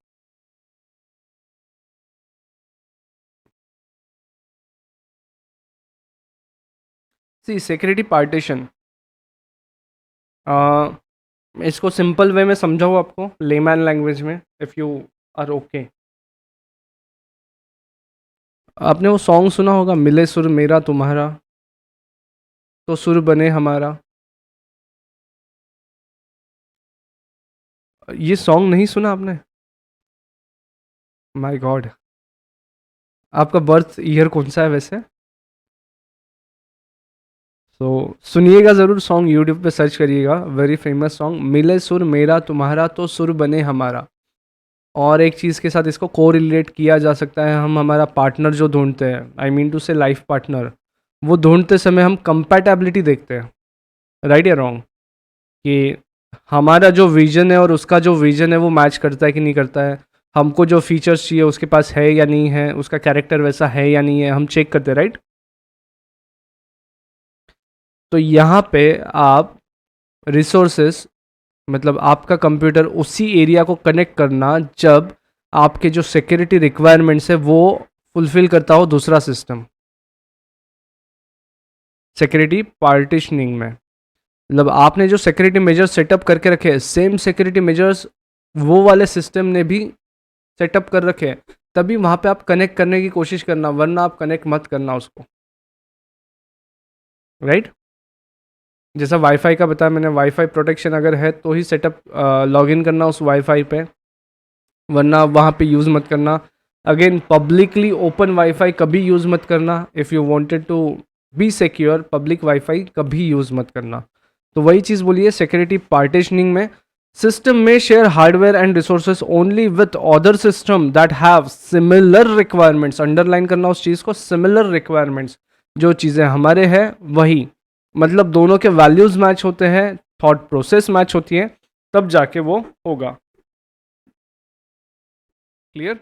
सी सिक्योरिटी पार्टीशन, इसको सिंपल वे में समझाऊँ आपको लेमैन लैंग्वेज में, इफ़ यू आर ओके। आपने वो सॉन्ग सुना होगा, मिले सुर मेरा तुम्हारा तो सुर बने हमारा। ये सॉन्ग नहीं सुना आपने? My God. आपका बर्थ ईयर कौन सा है वैसे? तो सुनिएगा ज़रूर, सॉन्ग यूट्यूब पे सर्च करिएगा, वेरी फेमस सॉन्ग, मिले सुर मेरा तुम्हारा तो सुर बने हमारा। और एक चीज़ के साथ इसको को रिलेट किया जा सकता है, हम हमारा पार्टनर जो ढूंढते हैं, आई मीन टू से लाइफ पार्टनर, वो ढूंढते समय हम कंपैटिबिलिटी देखते हैं, राइट या रॉन्ग? कि हमारा जो विजन है और उसका जो विजन है वो मैच करता है कि नहीं करता है, हमको जो फीचर्स चाहिए उसके पास है या नहीं है, उसका कैरेक्टर वैसा है या नहीं है, हम चेक करते हैं, राइट? तो यहाँ पे आप रिसोर्सेस, मतलब आपका कंप्यूटर उसी एरिया को कनेक्ट करना जब आपके जो सिक्योरिटी रिक्वायरमेंट्स है वो फुलफिल करता हो दूसरा सिस्टम। सिक्योरिटी पार्टीशनिंग में मतलब आपने जो सिक्योरिटी मेजर्स सेटअप करके रखे हैं, सेम सिक्योरिटी मेजर्स वो वाले सिस्टम ने भी सेटअप कर रखे हैं, तभी वहाँ पे आप कनेक्ट करने की कोशिश करना, वरना आप कनेक्ट मत करना उसको, राइट? जैसा वाईफाई का बताया मैंने, वाईफाई प्रोटेक्शन अगर है तो ही सेटअप लॉगिन करना उस वाईफाई पे, वरना वहाँ पे यूज़ मत करना। अगेन पब्लिकली ओपन वाईफाई कभी यूज़ मत करना, if you wanted to be secure, public wifi कभी यूज़ मत करना। तो वही चीज़ बोलिए सिक्योरिटी पार्टीशनिंग में, सिस्टम में share hardware and resources only with other system that have similar requirements, underline करना उस चीज़ को, सिमिलर रिक्वायरमेंट्स, जो चीज़ें हमारे हैं वही, मतलब दोनों के वैल्यूज़ मैच होते हैं, थॉट प्रोसेस मैच होती है, तब जाके वो होगा। क्लियर?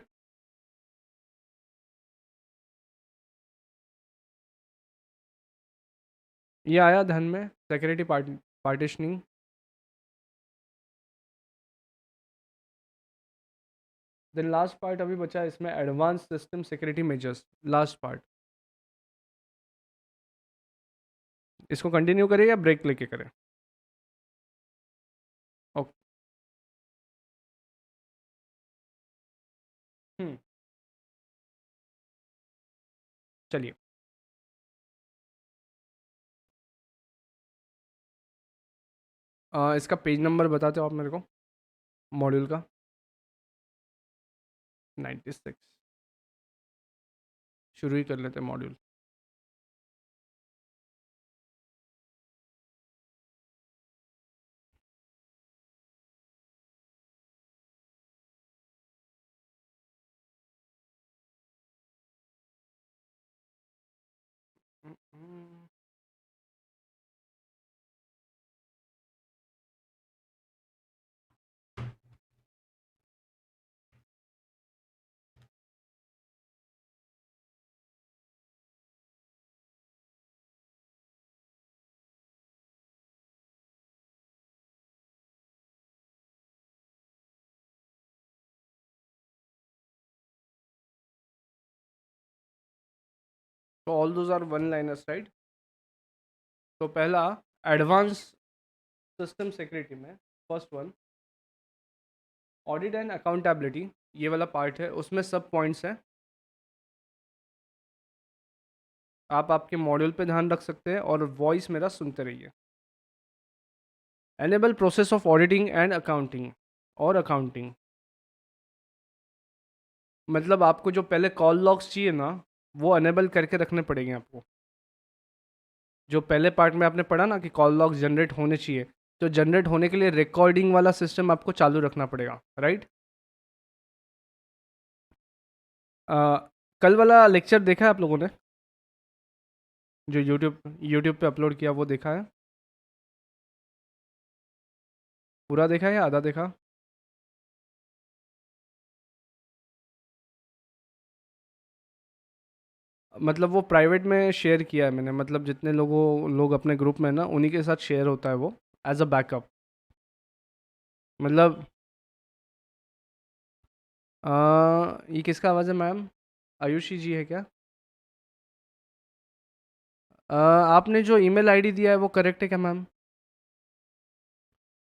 ये आया ध्यान में security partitioning. Then last part अभी बचा है इसमें, advance system security measures, last part. इसको कंटिन्यू करें या ब्रेक लेके करें? ओके। चलिए। इसका पेज नंबर बताते हो आप मेरे को मॉड्यूल का? 96। शुरू ही कर लेते हैं मॉड्यूल। तो all those are one liners, right? तो पहला एडवांस सिस्टम सिक्योरिटी में first one audit and accountability, ये वाला पार्ट है, उसमें सब पॉइंट्स हैं। आप आपके मॉड्यूल पे ध्यान रख सकते हैं और वॉइस मेरा सुनते रहिए। Enable process of auditing and accounting और अकाउंटिंग, मतलब आपको जो पहले कॉल लॉग्स चाहिए ना, वो अनेबल करके रखने पड़ेंगे आपको। जो पहले पार्ट में आपने पढ़ा ना कि कॉल लॉग्स जनरेट होने चाहिए, तो जनरेट होने के लिए रिकॉर्डिंग वाला सिस्टम आपको चालू रखना पड़ेगा, राइट? कल वाला लेक्चर देखा है आप लोगों ने, जो यूट्यूब पे अपलोड किया, वो देखा है? पूरा देखा है या आधा देखा? मतलब वो प्राइवेट में शेयर किया है मैंने, मतलब जितने लोग अपने ग्रुप में ना, उन्हीं के साथ शेयर होता है वो, एज अ बैकअप। मतलब ये किसका आवाज़ है मैम? आयुषी जी है क्या? आपने जो ईमेल आईडी दिया है वो करेक्ट है क्या मैम?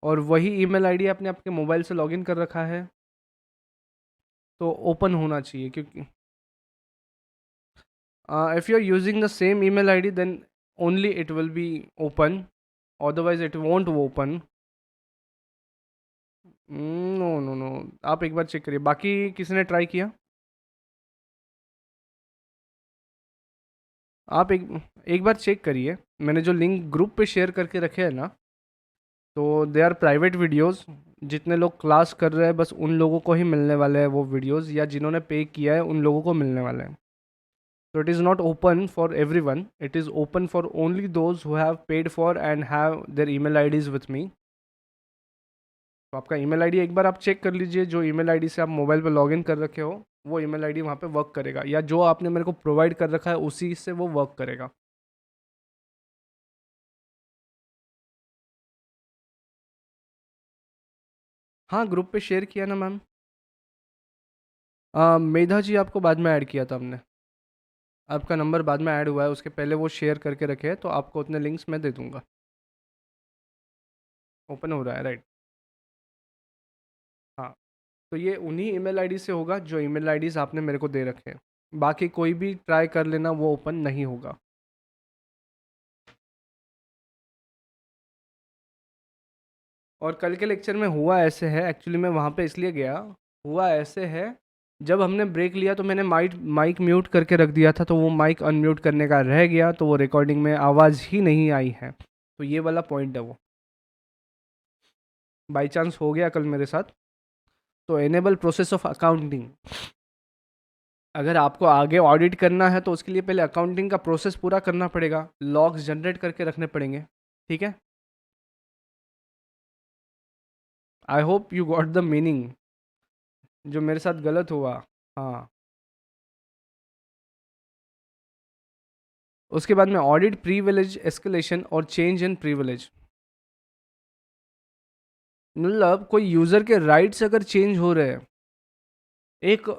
और वही ईमेल आईडी आपने आपके मोबाइल से लॉगिन कर रखा है, तो ओपन होना चाहिए, क्योंकि if you are using the same email ID then only it will be open, otherwise it won't open. No no no, आप एक बार चेक करिए, बाकी किसी ने ट्राई किया? आप एक बार चेक करिए, मैंने जो लिंक ग्रुप पे शेयर करके रखे हैं ना, तो दे आर प्राइवेट वीडियोस। जितने लोग क्लास कर रहे हैं बस उन लोगों को ही मिलने वाले हैं वो वीडियोस, या जिन्होंने पे किया है उन लोगों को मिलने वाले हैं। So it is not open for everyone. It is open for only those who have paid for and have their email IDs with me. तो आपका ईमेल आईडी एक बार आप चेक कर लीजिए, जो ईमेल आईडी से आप मोबाइल पर लॉगिन कर रखे हो वो ईमेल आईडी वहाँ पे वर्क करेगा, या जो आपने मेरे को प्रोवाइड कर रखा है उसी से वो वर्क करेगा। हाँ, ग्रुप पे शेयर किया ना मैम। मेधा जी आपको बाद में ऐड किया था हमने, आपका नंबर बाद में ऐड हुआ है, उसके पहले वो शेयर करके रखे हैं, तो आपको उतने लिंक्स मैं दे दूंगा। ओपन हो रहा है, राइट? हाँ, तो ये उन्हीं ईमेल आईडी से होगा जो ईमेल आईडीज आपने मेरे को दे रखे हैं। बाकी कोई भी ट्राई कर लेना, वो ओपन नहीं होगा। और कल के लेक्चर में हुआ ऐसे है, एक्चुअली मैं वहाँ पे इसलिए गया, हुआ ऐसे है, जब हमने ब्रेक लिया तो मैंने माइक माइक म्यूट करके रख दिया था, तो वो माइक अनम्यूट करने का रह गया, तो वो रिकॉर्डिंग में आवाज़ ही नहीं आई है। तो ये वाला पॉइंट है, वो बाई चांस हो गया कल मेरे साथ। तो एनेबल प्रोसेस ऑफ अकाउंटिंग, अगर आपको आगे ऑडिट करना है तो उसके लिए पहले अकाउंटिंग का प्रोसेस पूरा करना पड़ेगा, लॉग्स जनरेट करके रखने पड़ेंगे, ठीक है? आई hope you got the meaning, जो मेरे साथ गलत हुआ। हाँ, उसके बाद में ऑडिट प्रीविलेज एस्केलेशन और चेंज इन प्रीविलेज, मतलब कोई यूज़र के राइट्स अगर चेंज हो रहे हैं, एक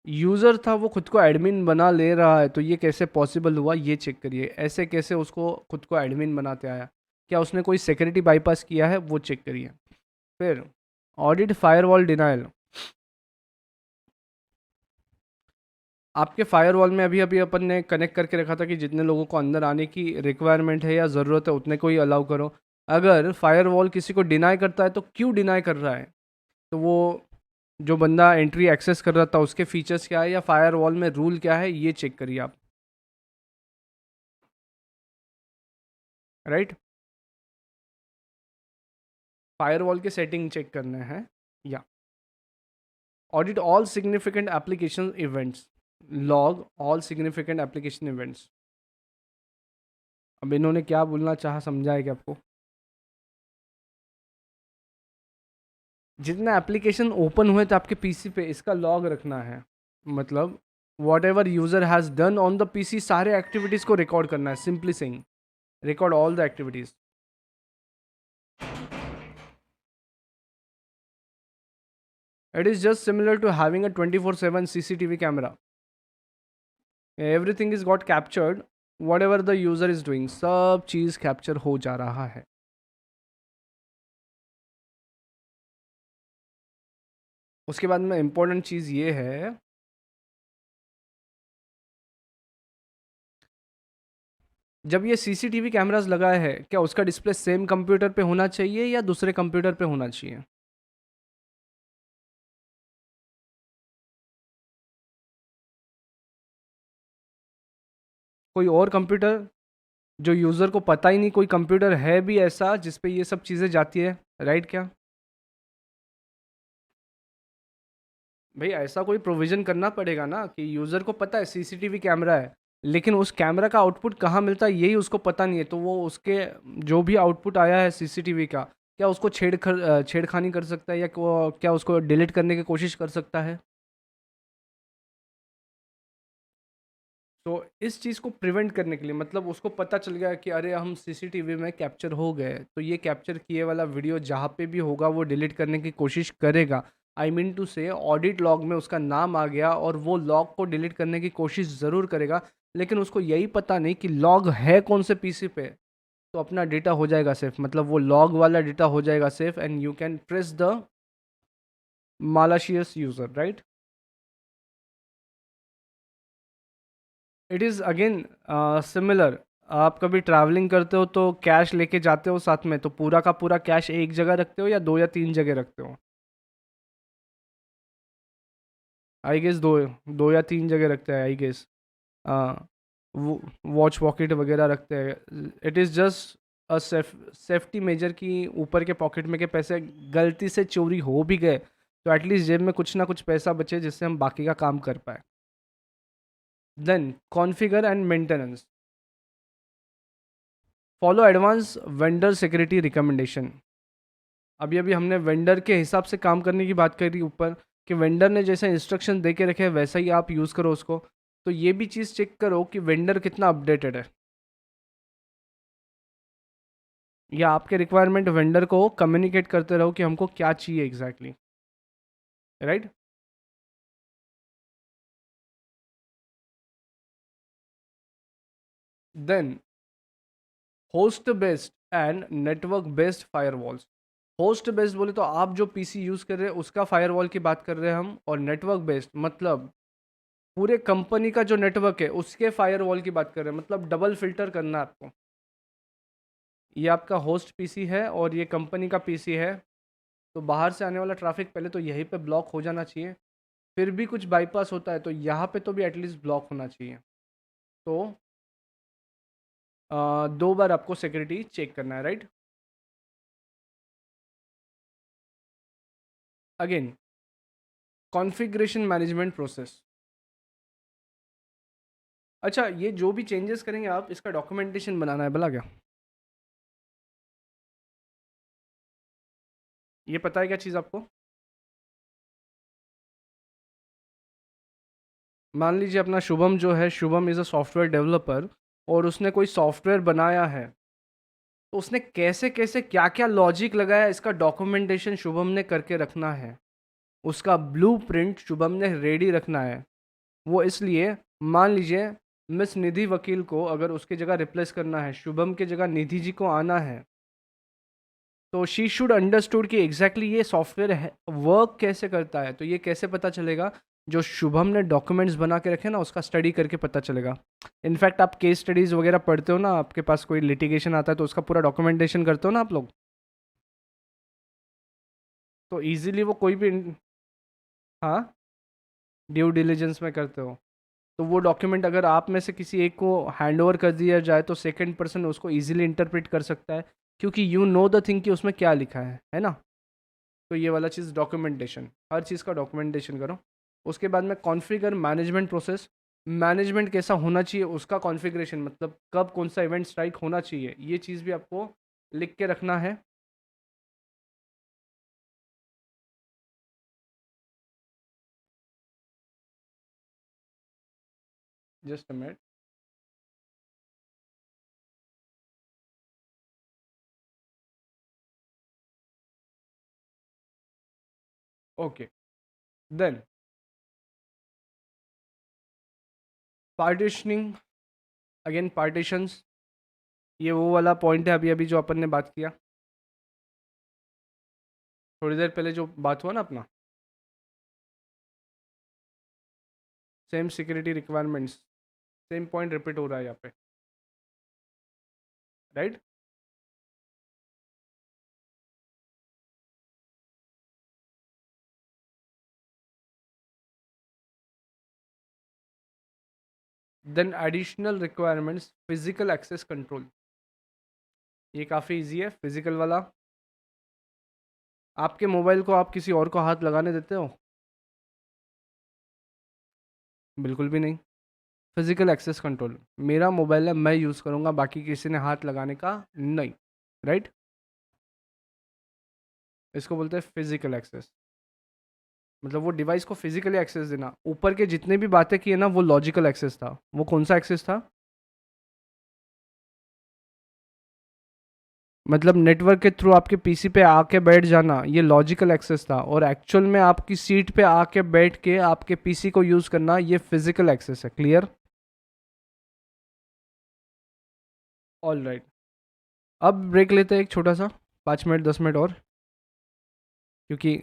यूज़र था वो खुद को एडमिन बना ले रहा है, तो ये कैसे पॉसिबल हुआ, ये चेक करिए। ऐसे कैसे उसको खुद को एडमिन बनाते आया, क्या उसने कोई सिक्योरिटी बाईपास किया है, वो चेक करिए। फिर ऑडिट फायरवॉल डिनाइल, आपके फायरवॉल में अभी अभी अपन ने कनेक्ट करके रखा था कि जितने लोगों को अंदर आने की रिक्वायरमेंट है या ज़रूरत है उतने को ही अलाउ करो। अगर फायरवॉल किसी को डिनाई करता है तो क्यों डिनाई कर रहा है, तो वो जो बंदा एंट्री एक्सेस कर रहा था उसके फीचर्स क्या है या फायरवॉल में रूल क्या है, ये चेक करिए आप, राइट। फायरवॉल के सेटिंग चेक करने हैं, या audit all significant application events, log all significant application events. अब इन्होंने क्या बोलना चाहा, समझा है कि आपको? जितना एप्लीकेशन ओपन हुए थे आपके पीसी पे, इसका लॉग रखना है। मतलब whatever user has done on the PC, सारे एक्टिविटीज़ को रिकॉर्ड करना है, simply sing record all the activities. It is just similar to having a 24/7 CCTV camera. Everything is got captured, whatever the user is doing, सब चीज़ capture हो जा रहा है। उसके बाद में इम्पोर्टेंट चीज़ ये है, जब ये CCTV कैमरास लगाए है, क्या उसका डिस्प्ले सेम कंप्यूटर पे होना चाहिए या दूसरे कंप्यूटर पे होना चाहिए? कोई और कंप्यूटर जो यूज़र को पता ही नहीं, कोई कंप्यूटर है भी ऐसा जिस पे ये सब चीज़ें जाती है, राइट क्या? भाई ऐसा कोई प्रोविज़न करना पड़ेगा ना कि यूज़र को पता है CCTV कैमरा है, लेकिन उस कैमरा का आउटपुट कहाँ मिलता है यही उसको पता नहीं है, तो वो उसके जो भी आउटपुट आया है CCTV का, क्या उसको छेड़खानी कर सकता है या क्या उसको डिलीट करने की कोशिश कर सकता है? तो इस चीज़ को प्रिवेंट करने के लिए, मतलब उसको पता चल गया कि अरे हम CCTV में कैप्चर हो गए, तो ये कैप्चर किए वाला वीडियो जहाँ पे भी होगा वो डिलीट करने की कोशिश करेगा। आई मीन टू से ऑडिट लॉग में उसका नाम आ गया और वो लॉग को डिलीट करने की कोशिश ज़रूर करेगा, लेकिन उसको यही पता नहीं कि लॉग है कौन से पीसी पे। तो अपना डेटा हो जाएगा सेफ, मतलब वो लॉग वाला डेटा हो जाएगा safe and you can press the malicious user, right. It is again similar. आप कभी ट्रैवलिंग करते हो तो कैश लेके जाते हो साथ में, तो पूरा का पूरा कैश एक जगह रखते हो या 2 या 3 जगह रखते हो? आई गेस 2 या 3 जगह रखते हैं, आई गेस। हाँ, वो वॉच पॉकेट वगैरह रखते हैं। It is just a safety major कि ऊपर के पॉकेट में के पैसे गलती से चोरी हो भी गए तो एटलीस्ट जेब में कुछ ना कुछ पैसा बचे जिससे हम बाकी का काम कर पाए। Then configure and maintenance, follow advance vendor security recommendation. अभी अभी हमने वेंडर के हिसाब से काम करने की बात करी ऊपर, कि वेंडर ने जैसे इंस्ट्रक्शन दे के रखे हैं वैसा ही आप यूज़ करो उसको। तो ये भी चीज़ चेक करो कि वेंडर कितना अपडेटेड है, या आपके रिक्वायरमेंट वेंडर को कम्युनिकेट करते रहो कि हमको क्या चाहिए exactly, right. Then host based and network based firewalls. Host based बोले तो आप जो पीसी यूज़ कर रहे हैं उसका फायरवॉल की बात कर रहे हैं हम, और नेटवर्क बेस्ड मतलब पूरे कंपनी का जो नेटवर्क है उसके फायरवॉल की बात कर रहे हैं, मतलब डबल फिल्टर करना है आपको। ये आपका होस्ट पीसी है और ये कंपनी का पीसी है, तो बाहर से आने वाला ट्रैफिक पहले तो यहीं पे ब्लॉक हो जाना चाहिए, फिर भी कुछ बाईपास होता है तो यहाँ पे तो भी एटलीस्ट ब्लॉक होना चाहिए। तो 2 बार आपको सिक्योरिटी चेक करना है, right. Again configuration management process. अच्छा, ये जो भी चेंजेस करेंगे आप, इसका डॉक्यूमेंटेशन बनाना है, भला क्या? ये पता है क्या चीज़ आपको? मान लीजिए अपना शुभम जो है, Shubham is a software developer और उसने कोई सॉफ्टवेयर बनाया है, तो उसने कैसे कैसे क्या क्या लॉजिक लगाया इसका डॉक्यूमेंटेशन शुभम ने करके रखना है। उसका ब्लूप्रिंट शुभम ने रेडी रखना है। वो इसलिए, मान लीजिए मिस निधि वकील को अगर उसकी जगह रिप्लेस करना है, शुभम की जगह निधि जी को आना है, तो शी शुड अंडरस्टूड कि एग्जैक्टली ये सॉफ्टवेयर है वर्क कैसे करता है। तो ये कैसे पता चलेगा? जो शुभम ने डॉक्यूमेंट्स बना के रखे ना उसका स्टडी करके पता चलेगा। इनफैक्ट आप केस स्टडीज़ वगैरह पढ़ते हो ना, आपके पास कोई लिटिगेशन आता है तो उसका पूरा डॉक्यूमेंटेशन करते हो ना आप लोग, तो इजीली वो कोई भी, हाँ, ड्यू डिलिजेंस में करते हो, तो वो डॉक्यूमेंट अगर आप में से किसी एक को हैंड ओवर कर दिया जाए तो सेकंड पर्सन उसको इजीली इंटरप्रेट कर सकता है, क्योंकि यू नो द थिंग कि उसमें क्या लिखा है ना। तो ये वाला चीज़ डॉक्यूमेंटेशन, हर चीज़ का डॉक्यूमेंटेशन करो। उसके बाद में कॉन्फ़िगर मैनेजमेंट प्रोसेस, मैनेजमेंट कैसा होना चाहिए उसका कॉन्फ़िगरेशन, मतलब कब कौन सा इवेंट स्ट्राइक होना चाहिए, ये चीज़ भी आपको लिख के रखना है। Just a minute. Okay, then partitioning, again partitions, ये वो वाला पॉइंट है अभी अभी जो अपन ने बात किया थोड़ी देर पहले, जो बात हुआ ना अपना, same security requirements, same point repeat हो रहा है यहाँ पे, right. Then additional requirements physical access control, ये काफ़ी इजी है फिजिकल वाला। आपके मोबाइल को आप किसी और को हाथ लगाने देते हो? बिल्कुल भी नहीं। फिजिकल एक्सेस कंट्रोल, मेरा मोबाइल है, मैं यूज़ करूँगा, बाकी किसी ने हाथ लगाने का नहीं, राइट। इसको बोलते हैं फिजिकल एक्सेस, मतलब वो डिवाइस को फिजिकली एक्सेस देना। ऊपर के जितने भी बातें की है ना वो लॉजिकल एक्सेस था। वो कौन सा एक्सेस था? मतलब नेटवर्क के थ्रू आपके पीसी पे आके बैठ जाना, ये लॉजिकल एक्सेस था, और एक्चुअल में आपकी सीट पे आके बैठ के आपके पीसी को यूज़ करना, ये फिजिकल एक्सेस है। क्लियर? ऑल राइट, अब ब्रेक लेते हैं एक छोटा सा, 5 मिनट 10 मिनट और, क्योंकि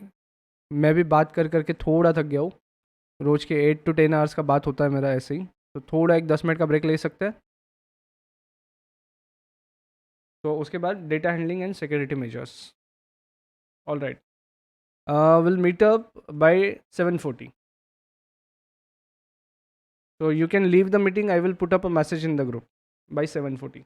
मैं भी बात कर करके थोड़ा थक गया हूँ। रोज़ के 8 to 10 आवर्स का बात होता है मेरा ऐसे ही, तो थोड़ा एक 10 मिनट का ब्रेक ले सकते हैं। तो उसके बाद data handling and security measures. All right, will meet up by 7:40, so you can leave the meeting, I will put up a message in the group by 7:40.